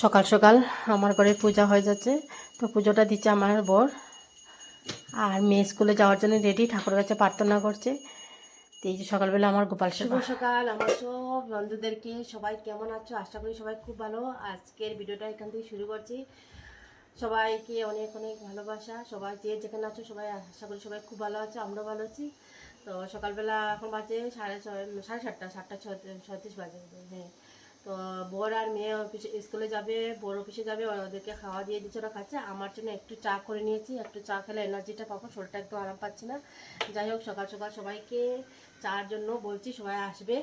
সকাল সকাল আমার ঘরে পূজা হয়ে যাচ্ছে। তো পুজোটা দিচ্ছে আমার বর, আর মেয়ে স্কুলে যাওয়ার জন্য রেডি, ঠাকুরের কাছে প্রার্থনা করছে। তো এই যে সকালবেলা আমার গোপাল শুভ সকাল আমার সব বন্ধুদেরকে। সবাই কেমন আছো? আশা করি সবাই খুব ভালো। আজকের ভিডিওটা এখান থেকে শুরু করছি। সবাইকে অনেক অনেক ভালোবাসা। সবাই যে যেখানে আছো সবাই আশা করি সবাই খুব ভালো আছো, আমরা ভালো আছি। তো সকালবেলা এখন বাজে সাড়ে সাতটা 36 বাজে। হ্যাঁ, তো বর আর মেয়ে অফিসে স্কুলে যাবে, বর অফিসে যাবে, ওদেরকে খাওয়া দিয়ে দিচ্ছে, ওরা খাচ্ছে। আমার জন্য একটু চা করে নিয়েছি, একটু চা খেলে এনার্জিটা পাবো, শরীরটা একটু আরাম পাচ্ছি না। যাই হোক, সকাল সকাল সবাইকে চার জন্য বলছি, সবাই আসবে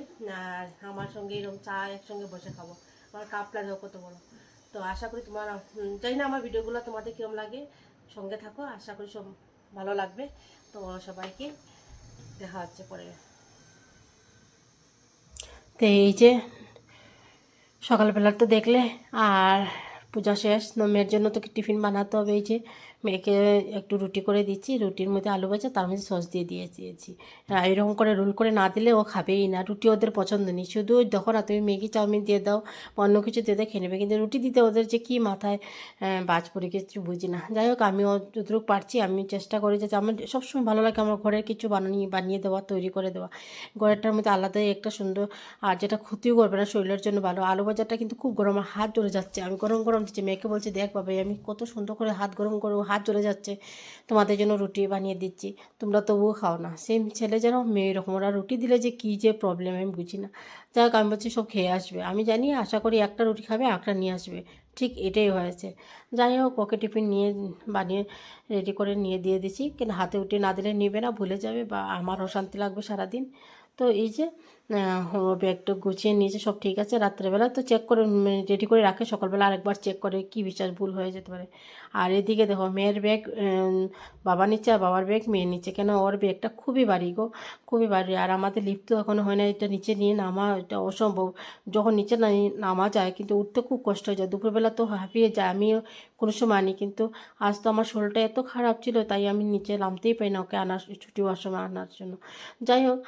আর আমার সঙ্গে এরকম চা একসঙ্গে বসে খাবো। আমার কাপটা দেখো কত বড়। তো আশা করি তোমার জানি না আমার ভিডিওগুলো তোমাদের কীরকম লাগে, সঙ্গে থাকো, আশা করি সব ভালো লাগবে। তো সবাইকে দেখা হচ্ছে পরে। তো এই যে সকালবেলা তো দেখলে, আর পূজা শেষ। মেয়ের জন্য তো টিফিন বানাতে হবে। এই যে মেয়েকে একটু রুটি করে দিচ্ছি, রুটির মধ্যে আলু ভাজা, তার মধ্যে সস দিয়ে দিয়েছি। এরকম করে রোল করে না দিলে ও খাবেই না, রুটি ওদের পছন্দ নেই। শুধু দেখো না, তুমি ম্যাগি চাউমিন দিয়ে দাও বা অন্য কিছু দিয়ে দাও, খেয়ে নেবে, কিন্তু রুটি দিতে ওদের যে কী মাথায় বাজ পড়ে কিছু বুঝি না। যাই হোক, আমিও যতটুকু পারছি আমি চেষ্টা করি যে আমার সবসময় ভালো লাগে আমার ঘরের কিছু বানিয়ে দেওয়া, তৈরি করে দেওয়া। ঘরেরটার মধ্যে আলাদাই একটা সুন্দর, আর যেটা ক্ষতিও করবে না, শরীরের জন্য ভালো। আলু ভাজাটা কিন্তু খুব গরম, আমার হাত জ্বলে যাচ্ছে। আমি গরম গরম দিচ্ছি, মেয়েকে বলছি দেখ বাবা আমি কত সুন্দর করে হাত গরম করবো, হাত জ্বলে যাচ্ছে, তোমাদের জন্য রুটি বানিয়ে দিচ্ছি, তোমরা তবুও খাও না। সেম ছেলে যেন মেয়ে এরকম, ওরা রুটি দিলে যে কী যে প্রবলেম আমি বুঝি না। যাই হোক, আমি বলছি সব খেয়ে আসবে, আমি জানি আশা করি একটা রুটি খাবে, একটা নিয়ে আসবে, ঠিক এটাই হয়েছে। যাই হোক, ওকে টিফিন নিয়ে বানিয়ে রেডি করে নিয়ে দিয়ে দিচ্ছি, কিন্তু হাতে উঠে না দিলে নেবে না, ভুলে যাবে বা আমার অশান্তি লাগবে সারাদিন। তো এই যে ব্যাগটা গুছিয়ে নিয়েছে, সব ঠিক আছে। রাত্রেবেলা তো চেক করে রেডি করে রাখে, সকালবেলা আরেকবার চেক করে, কি বিশ্বাস ভুল হয়ে যেতে পারে। আর এদিকে দেখো, মেয়ের ব্যাগ বাবা নিচ্ছে, আর বাবার ব্যাগ মেয়ে নিচ্ছে। কেন, ওর ব্যাগটা খুবই ভারী গো, খুবই ভারী। আর আমাদের লিফট তো এখনও হয় না, এটা নিচে নিয়ে নামা এটা অসম্ভব। যখন নিচে নামা যায় কিন্তু উঠতে খুব কষ্ট হয়ে যায়, দুপুরবেলা তো হাঁপিয়ে যায়। আমিও কোনো সময় আনি, কিন্তু আজ তো আমার শরীরটা এত খারাপ ছিল, তাই আমি নিচে নামতেই পারি না ওকে আনার, ছুটি হওয়ার সময় আনার জন্য। যাই হোক,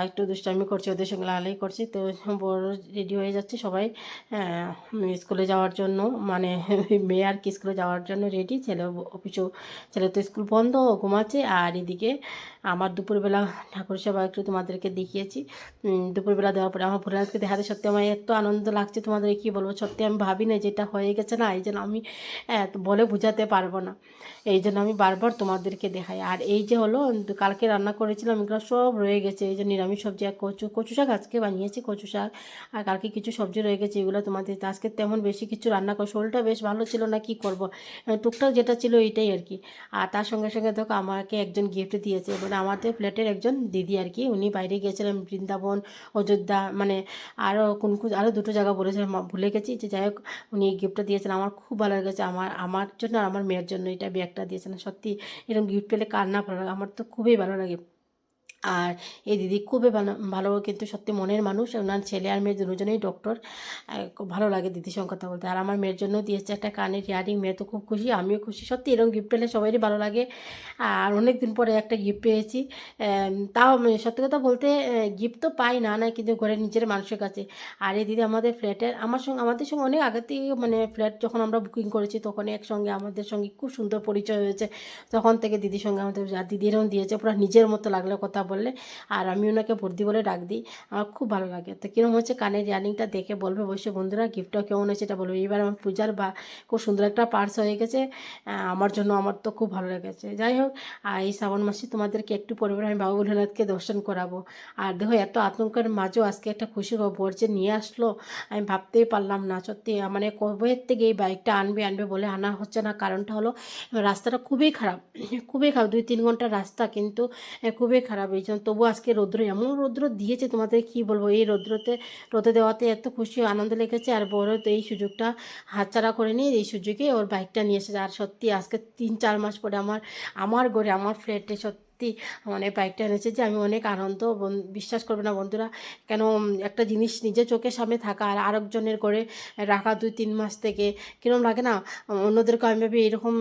একটু দুষ্টামি করছি, ওদের সঙ্গে লালাই করছি। তো বড় রেডি হয়ে যাচ্ছে সবাই স্কুলে যাওয়ার জন্য, মানে মেয়ে আর কি স্কুলে যাওয়ার জন্য রেডি। ছেলে অফিসেও, ছেলে তো স্কুল বন্ধ, ঘুমাচ্ছে। আর এদিকে আমার দুপুরবেলা ঠাকুর সেবা একটু তোমাদেরকে দেখিয়েছি। দুপুরবেলা দেওয়ার পরে আমার ভোলানাথকে দেখাতে সত্যি আমার এত আনন্দ লাগছে, তোমাদের কী বলবো। সত্যি আমি ভাবি না যেটা হয়ে গেছে না, এই জন্য আমি বলে বোঝাতে পারবো না, এই জন্য আমি বারবার তোমাদেরকে দেখাই। আর এই যে হলো, কালকে রান্না করেছিলাম, এগুলো সব রয়ে গেছে। এই যে নিরামিষ সবজি, আর কচু শাক আজকে বানিয়েছি, কচু শাক। আর কালকে কিছু সবজি রয়ে গেছে, এগুলো তোমাদের আজকে তেমন বেশি কিছু রান্না করে, শরীরটা বেশ ভালো ছিল না, কি করব, টুকটাক যেটা ছিল এইটাই আর কি। আর তার সঙ্গে সঙ্গে দেখো আমাকে একজন গিফট দিয়েছে, মানে আমাদের ফ্ল্যাটের একজন দিদি আর কি, উনি বাইরে গিয়েছিলেন বৃন্দাবন, অযোধ্যা, মানে আরও আরও দুটো জায়গা বলেছিলাম, ভুলে গেছি। যে যাই হোক, উনি এই গিফটটা দিয়েছেন, আমার খুব ভালো লেগেছে। আমার জন্য আর আমার মেয়ের জন্য এটা ব্যাগটা দিয়েছেন। সত্যি এরকম গিফট পেলে কার না ভালো লাগে, আমার তো খুবই ভালো লাগে। আর এই দিদি খুবই ভালো, কিন্তু সত্যি মনের মানুষ। ওনার ছেলে আর মেয়ে দুজনেই ডক্টর। খুব ভালো লাগে দিদির সঙ্গে কথা বলতে। আর আমার মেয়ের জন্য দিয়েছে একটা কানের ইয়ারিং, মেয়ে তো খুব খুশি, আমিও খুশি। সত্যি এরকম গিফট পেলে সবারই ভালো লাগে। আর অনেক দিন পরে একটা গিফট পেয়েছি। তাও সত্যি কথা বলতে গিফট তো পাই না, কিন্তু ঘরের নিজের মানুষের কাছে। আর এই দিদি আমাদের ফ্ল্যাটের আমাদের সঙ্গে অনেক আগে থেকে, মানে ফ্ল্যাট যখন আমরা বুকিং করেছি তখনই একসঙ্গে আমাদের সঙ্গে খুব সুন্দর পরিচয় হয়েছে। তখন থেকে দিদির সঙ্গে আমাদের, আর দিদি এরকম দিয়েছে, পুরো নিজের মতো লাগলো কথা বললে। আর আমি ওনাকে ভর্তি বলে ডাক দিই, আমার খুব ভালো লাগে। তো কীরকম হচ্ছে কানের ইয়ারিংটা দেখে বলবে অবশ্যই বন্ধুরা, গিফটটা কেমন হয়েছে এটা বলবে। এইবার আমার পূজার বা খুব সুন্দর একটা পার্স হয়ে গেছে আমার জন্য, আমার তো খুব ভালো লেগেছে। যাই হোক, আর এই শ্রাবণ মাসে তোমাদেরকে একটু পরে আমি বাবা ভোলেনাথকে দর্শন করাবো। আর দেখো, এত আতঙ্কের মাঝেও আজকে একটা খুশি খবর যে নিয়ে আসলো, আমি ভাবতেই পারলাম না। সত্যি মানে কবের থেকে এই বাইকটা আনবে বলে আনা হচ্ছে না। কারণটা হলো রাস্তাটা খুবই খারাপ, খুবই খারাপ, 2-3 ঘন্টার রাস্তা, কিন্তু খুবই খারাপ। এই জন্য তবু আজকে রৌদ্র, এমন রৌদ্র দিয়েছে তোমাদের কি বলবো। এই রোদে দেওয়াতে এত খুশি আনন্দ লেগেছে। আর বড় তো এই সুযোগটা হাতছাড়া করে নিয়ে এই সুযোগে ওর বাইকটা নিয়ে এসেছে। আর সত্যি আজকে 3-4 মাস পরে আমার ঘরে, আমার ফ্ল্যাটে সত্যি মানে বাইকটা এনেছে যে আমি অনেক আনন্দ, বিশ্বাস করবে না বন্ধুরা, কেন একটা জিনিস নিজের চোখের সামনে থাকা আর আরেকজনের করে রাখা 2-3 মাস থেকে কীরকম লাগে না। অন্যদেরকে আমি ভাবি এরকম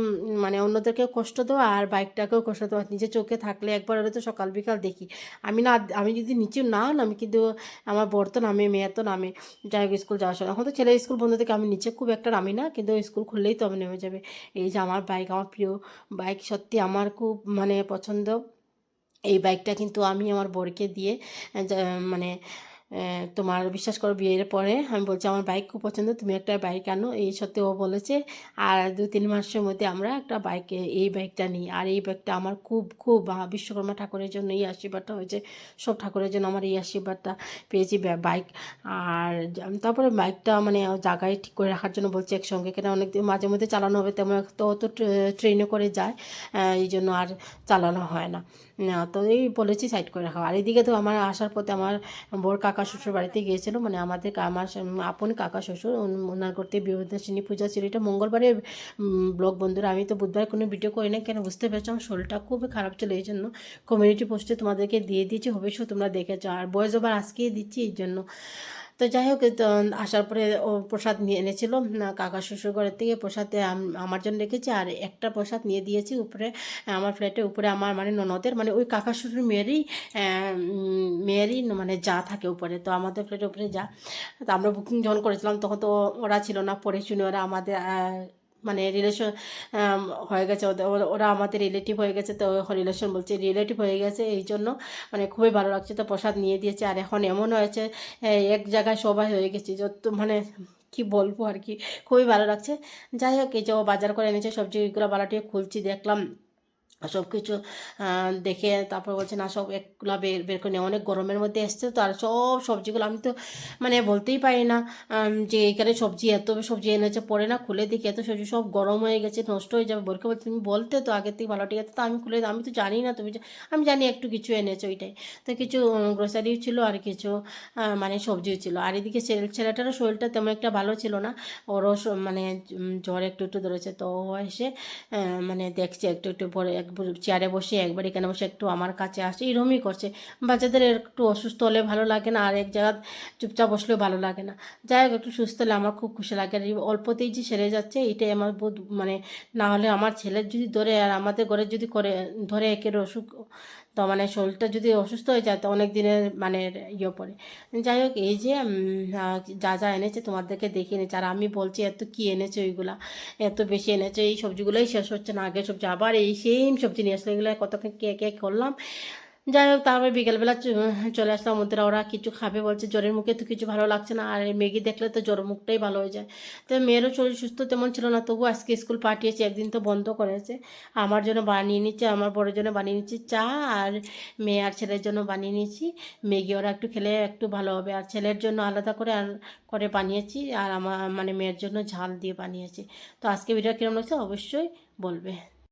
মানে অন্যদেরকেও কষ্ট দেওয়া আর বাইকটাকেও কষ্ট দেওয়া, নিজের চোখে থাকলে একবার হলে তো সকাল বিকাল দেখি। আমি না, আমি যদি নিচে না নামি কিন্তু আমার বর তো নামে, মেয়ে তো নামে, যাই হোক স্কুল যাওয়ার সময়। এখন তো ছেলের স্কুল বন্ধ থেকে আমি নিচে খুব একটা নামি না, কিন্তু স্কুল খুললেই তো আমি নেমে যাবে। এই যে আমার বাইক, আমার প্রিয় বাইক, সত্যি আমার খুব মানে পছন্দ। এই বাইকটা কিন্তু আমি আমার বরকে দিয়ে মানে তোমার বিশ্বাস করো বিয়ের পরে আমি বলছি আমার বাইক খুব পছন্দ, তুমি একটা বাইক আনো, এই সত্যি ও বলেছে। আর 2-3 মাসের মধ্যে আমরা একটা বাইক, এই বাইকটা নিই। আর এই বাইকটা আমার খুব খুব বিশ্বকর্মা ঠাকুরের জন্য এই আশীর্বাদটা হয়েছে, সব ঠাকুরের জন্য আমার এই আশীর্বাদটা পেয়েছি বাইক। আর তারপরে বাইকটা মানে জায়গায় ঠিক করে রাখার জন্য বলছি একসঙ্গে, কেন অনেক মাঝে মধ্যে চালানো হবে, তেমন তো ট্রেনে করে যায়, এই জন্য আর চালানো হয় না। তো এই বলেছি সাইড করে রাখা। আর এদিকে তো আমার আসার পথে আমার বর কাকা শ্বশুর বাড়িতে গিয়েছিল, মানে আমাদের আমার আপন কাকা শ্বশুর, ওনার করতে বিপদাসিনী পূজা ছিল। এটা মঙ্গলবারের ব্লগ বন্ধুরা, আমি তো বুধবার কোনো ভিডিও করি না, কেন বুঝতে পেরেছো আমার শরীরটা খুবই খারাপ ছিল, এই জন্য কমিউনিটি পোস্টে তোমাদেরকে দিয়ে দিয়েছি, অবশ্যই তোমরা দেখেছো। আর বয়স ওভার আজকেই দিচ্ছি এই জন্য। তো যাই হোক, তো আসার পরে ও প্রসাদ নিয়ে এনেছিল কাকা শ্বশুর ঘরের থেকে, প্রসাদে আমার জন্য রেখেছি, আর একটা প্রসাদ নিয়ে দিয়েছি উপরে আমার ফ্ল্যাটের উপরে, আমার মানে ননদের মানে ওই কাকা শ্বশুর মেয়েরই মানে যা থাকে উপরে, তো আমাদের ফ্ল্যাটের উপরে যা। তো আমরা বুকিং যখন করেছিলাম তখন তো ওরা ছিল না, পরে শুনে ওরা আমাদের মানে রিলেশন হয়ে গেছে, ওরা আমাদের রিলেটিভ হয়ে গেছে, তো রিলেশন বলছে রিলেটিভ হয়ে গেছে, এই জন্য মানে খুবই ভালো লাগছে। তো প্রসাদ নিয়ে দিয়েছে, আর এখন এমন হয়েছে এক জায়গায় সবাই হয়ে গেছে, যত মানে কি বলবো আর কি, খুবই ভালো লাগছে। যাই হোক, এই যে ও বাজার করে এনেছে সবজিগুলো, বালাটিয়ে খুলছি, দেখলাম সব কিছু দেখে তারপর বলছে না সব একগুলা বের বের করে নিয়ে, অনেক গরমের মধ্যে এসছে তো, আর সব সবজিগুলো আমি তো মানে বলতেই পারি না যে এখানে সবজি এত সবজি এনেছে, পরে না খুলে দেখি এত সবজি সব গরম হয়ে গেছে, নষ্ট হয়ে যাবে। বলকে বলতে তুমি বলতে তো আগের থেকে ভালো, ঠিক আছে, তো আমি খুলে, আমি তো জানি না তুমি আমি জানি একটু কিছু এনেছো ওইটাই। তো কিছু গ্রোসারিও ছিল আর কিছু মানে সবজিও ছিল। আর এদিকে ছেলেটারও শরীরটা তেমন একটা ভালো ছিল না, ওরও মানে জ্বর একটু একটু ধরেছে। তো ও এসে মানে দেখছে একটু একটু পরে চেয়ারে বসে একবার এখানে বসে একটু আমার কাছে আসে, এরমই করছে। বাচ্চাদের একটু অসুস্থ হলে ভালো লাগে না, আর এক জায়গা চুপচাপ বসলেও ভালো লাগে না। যাই হোক, একটু সুস্থ হলে আমার খুব খুশি লাগে। আর এই অল্পতেই যে সেরে যাচ্ছে এটাই আমার বহুত মানে, না হলে আমার ছেলের যদি ধরে আর আমাদের ঘরে যদি করে ধরে একের অসুখ, তো মানে শরীরটা যদি অসুস্থ হয়ে যায় তো অনেক দিনের মানে ইয়ে পড়ে। যাই হোক, এই যে যা যা এনেছে তোমাদেরকে দেখিয়ে নিচ্ছে, আর আমি বলছি এত কী এনেছে ওইগুলা, এত বেশি এনেছে, এই সবজিগুলোই শেষ হচ্ছে না, আগের সবজি আবার এই সেম সবজি নিয়ে আসলে, এগুলো কত কে কে করলাম। যাই হোক, তারপরে বিকেলবেলা চলে আসলাম, ওরা কিছু খাবে বলছে, জ্বরের মুখে তো কিছু ভালো লাগছে না, আর ম্যাগি দেখলে তো জ্বর মুখটাই ভালো হয়ে যায়। তো মেয়েরও শরীর সুস্থ তেমন ছিল না, তবু আজকে স্কুল পাঠিয়েছে, একদিন তো বন্ধ করেছে। আমার জন্য বানিয়ে নিচ্ছে, আমার বড়ের জন্য বানিয়ে নিচ্ছি চা, আর মেয়ে আর ছেলের জন্য বানিয়ে নিচ্ছি ম্যাগি, ওরা একটু খেলে একটু ভালো হবে। আর ছেলের জন্য আলাদা করে করে বানিয়েছি, আর আমার মানে মেয়ের জন্য ঝাল দিয়ে বানিয়েছি। তো আজকে ভিডিও কীরকম লাগছে অবশ্যই বলবে।